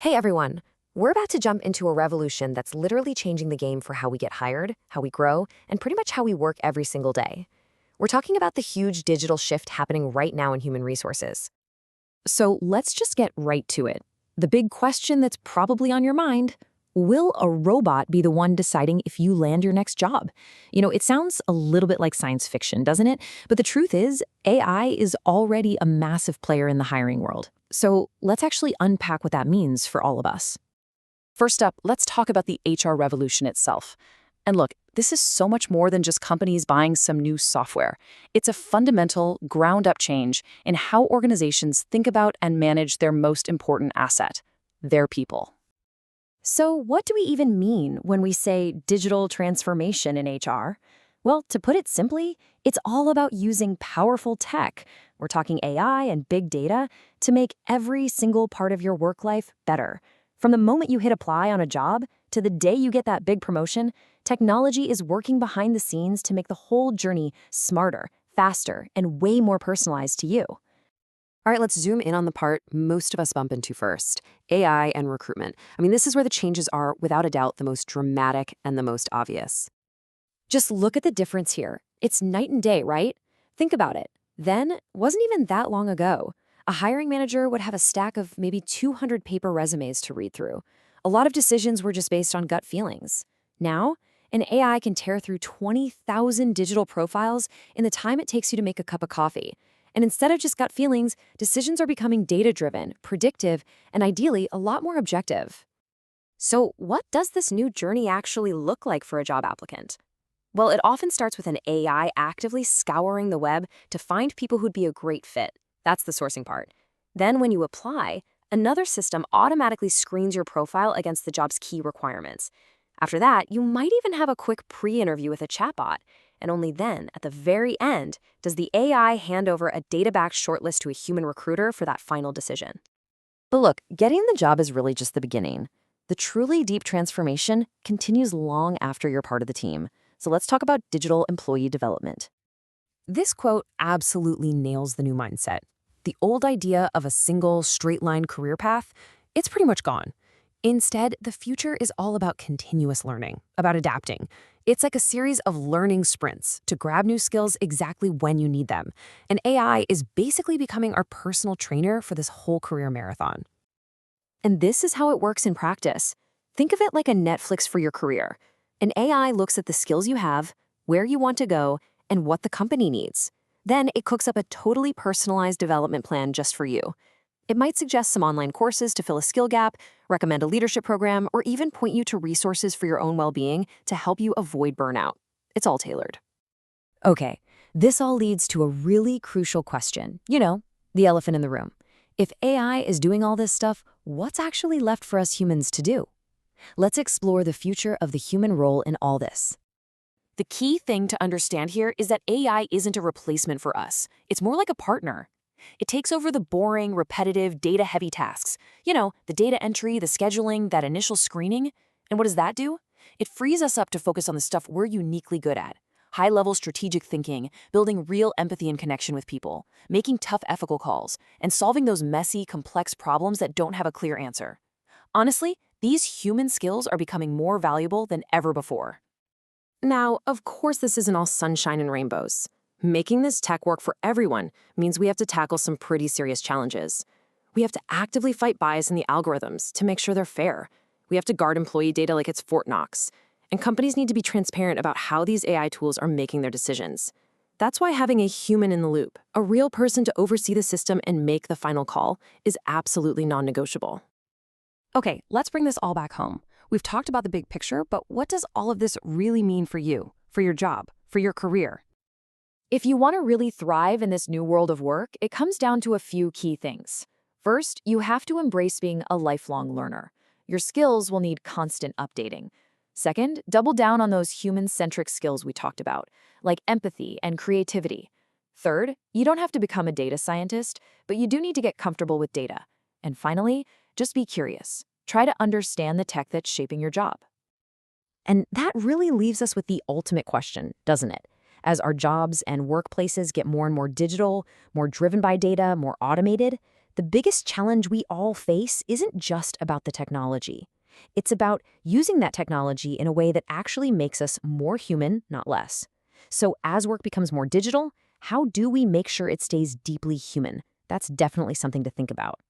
Hey everyone, we're about to jump into a revolution that's literally changing the game for how we get hired, how we grow, and pretty much how we work every single day. We're talking about the huge digital shift happening right now in human resources. So let's just get right to it. The big question that's probably on your mind: will a robot be the one deciding if you land your next job? It sounds a little bit like science fiction, doesn't it? But the truth is, AI is already a massive player in the hiring world. So let's actually unpack what that means for all of us. First up, let's talk about the HR revolution itself. And look, this is so much more than just companies buying some new software. It's a fundamental, ground-up change in how organizations think about and manage their most important asset, their people. So what do we even mean when we say digital transformation in HR? Well, to put it simply, it's all about using powerful tech. We're talking AI and big data to make every single part of your work life better. From the moment you hit apply on a job to the day you get that big promotion, technology is working behind the scenes to make the whole journey smarter, faster, and way more personalized to you. All right, let's zoom in on the part most of us bump into first: AI and recruitment. This is where the changes are, without a doubt, the most dramatic and the most obvious. Just look at the difference here. It's night and day, right? Think about it. Then, wasn't even that long ago. A hiring manager would have a stack of maybe 200 paper resumes to read through. A lot of decisions were just based on gut feelings. Now, an AI can tear through 20,000 digital profiles in the time it takes you to make a cup of coffee. And instead of just gut feelings, decisions are becoming data-driven, predictive, and ideally a lot more objective. So what does this new journey actually look like for a job applicant? Well, it often starts with an AI actively scouring the web to find people who'd be a great fit. That's the sourcing part. Then when you apply, another system automatically screens your profile against the job's key requirements. After that, you might even have a quick pre-interview with a chatbot. And only then, at the very end, does the AI hand over a data-backed shortlist to a human recruiter for that final decision. But look, getting the job is really just the beginning. The truly deep transformation continues long after you're part of the team. So let's talk about digital employee development. This quote absolutely nails the new mindset. The old idea of a single, straight-line career path, it's pretty much gone. Instead, the future is all about continuous learning, about adapting. It's like a series of learning sprints to grab new skills exactly when you need them. And AI is basically becoming our personal trainer for this whole career marathon. And this is how it works in practice. Think of it like a Netflix for your career. An AI looks at the skills you have, where you want to go, and what the company needs. Then it cooks up a totally personalized development plan just for you. It might suggest some online courses to fill a skill gap, recommend a leadership program, or even point you to resources for your own well-being to help you avoid burnout. It's all tailored. Okay, this all leads to a really crucial question. The elephant in the room. If AI is doing all this stuff, what's actually left for us humans to do? Let's explore the future of the human role in all this. The key thing to understand here is that AI isn't a replacement for us. It's more like a partner. It takes over the boring, repetitive, data-heavy tasks. The data entry, the scheduling, that initial screening. And what does that do? It frees us up to focus on the stuff we're uniquely good at. High-level strategic thinking, building real empathy and connection with people, making tough ethical calls, and solving those messy, complex problems that don't have a clear answer. Honestly, these human skills are becoming more valuable than ever before. Now, of course, this isn't all sunshine and rainbows. Making this tech work for everyone means we have to tackle some pretty serious challenges. We have to actively fight bias in the algorithms to make sure they're fair. We have to guard employee data like it's Fort Knox. And companies need to be transparent about how these AI tools are making their decisions. That's why having a human in the loop, a real person to oversee the system and make the final call, is absolutely non-negotiable. Okay, let's bring this all back home. We've talked about the big picture, but what does all of this really mean for you, for your job, for your career? If you want to really thrive in this new world of work, it comes down to a few key things. First, you have to embrace being a lifelong learner. Your skills will need constant updating. Second, double down on those human-centric skills we talked about, like empathy and creativity. Third, you don't have to become a data scientist, but you do need to get comfortable with data. And finally, just be curious. Try to understand the tech that's shaping your job. And that really leaves us with the ultimate question, doesn't it? As our jobs and workplaces get more and more digital, more driven by data, more automated, The biggest challenge we all face isn't just about the technology. It's about using that technology in a way that actually makes us more human, not less. So as work becomes more digital, how do we make sure it stays deeply human? That's definitely something to think about.